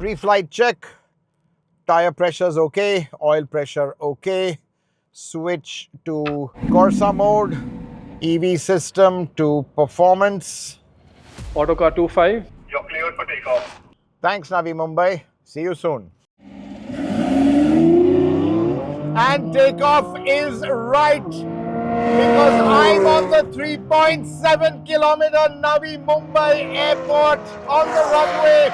Pre-flight check. Tire pressure's okay. Oil pressure okay. Switch to Corsa mode. EV system to performance. Autocar 25. You're cleared for takeoff. Thanks, Navi Mumbai. See you soon. And takeoff is right because I'm on the 3.7 kilometer Navi Mumbai Airport on the runway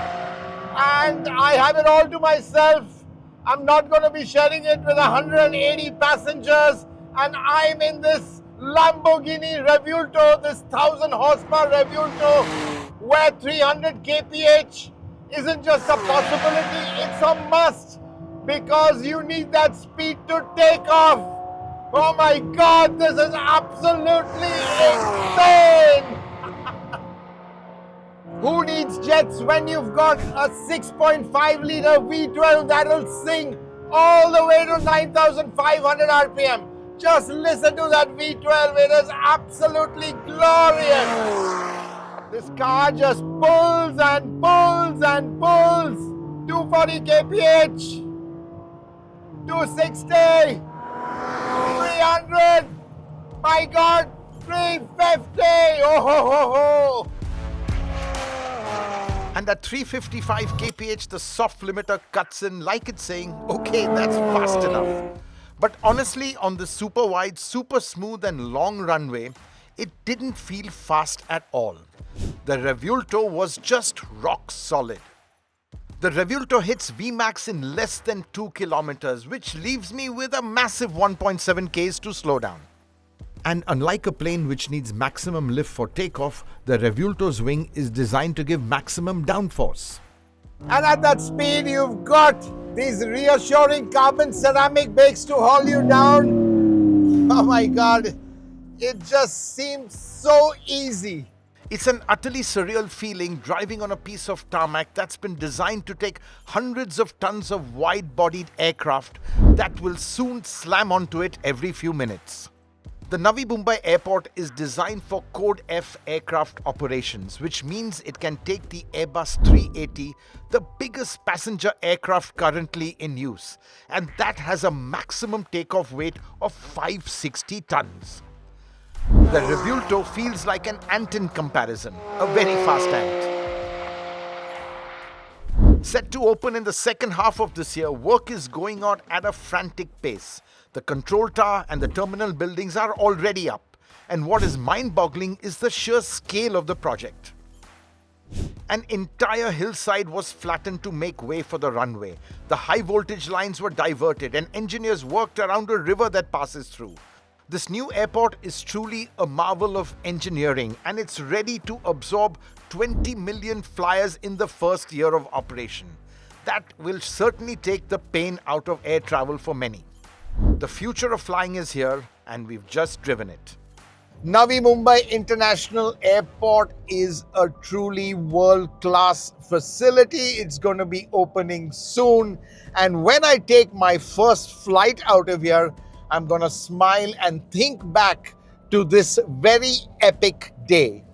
and I have it all to myself. I'm not going to be sharing it with 180 passengers and I'm in this Lamborghini Revuelto, this 1000 horsepower Revuelto where 300 kph isn't just a possibility, it's a must because you need that speed to take off. Oh my God, this is absolutely insane! Who needs jets when you've got a 6.5 liter V12 that'll sing all the way to 9,500 RPM? Just listen to that V12, it is absolutely glorious. This car just pulls and pulls and pulls. 240 kph, 260, 300, my God, 350, oh ho ho ho. And at 355 kph, the soft limiter cuts in like it's saying, okay, that's fast enough. But honestly, on the super wide, super smooth and long runway, it didn't feel fast at all. The Revuelto was just rock solid. The Revuelto hits Vmax in less than 2 kilometers, which leaves me with a massive 1.7 Ks to slow down. And unlike a plane which needs maximum lift for takeoff, the Revuelto's wing is designed to give maximum downforce. And at that speed, you've got these reassuring carbon ceramic bakes to haul you down. Oh my God, it just seems so easy. It's an utterly surreal feeling driving on a piece of tarmac that's been designed to take hundreds of tons of wide-bodied aircraft that will soon slam onto it every few minutes. The Navi Mumbai Airport is designed for Code F aircraft operations, which means it can take the Airbus 380, the biggest passenger aircraft currently in use, and that has a maximum takeoff weight of 560 tons. The Revuelto feels like an ant in comparison, a very fast ant. Set to open in the second half of this year, work is going on at a frantic pace. The control tower and the terminal buildings are already up. And what is mind-boggling is the sheer scale of the project. An entire hillside was flattened to make way for the runway. The high voltage lines were diverted and engineers worked around a river that passes through. This new airport is truly a marvel of engineering and it's ready to absorb 20 million flyers in the first year of operation. That will certainly take the pain out of air travel for many. The future of flying is here and we've just driven it. Navi Mumbai International Airport is a truly world-class facility. It's going to be opening soon. And when I take my first flight out of here, I'm going to smile and think back to this very epic day.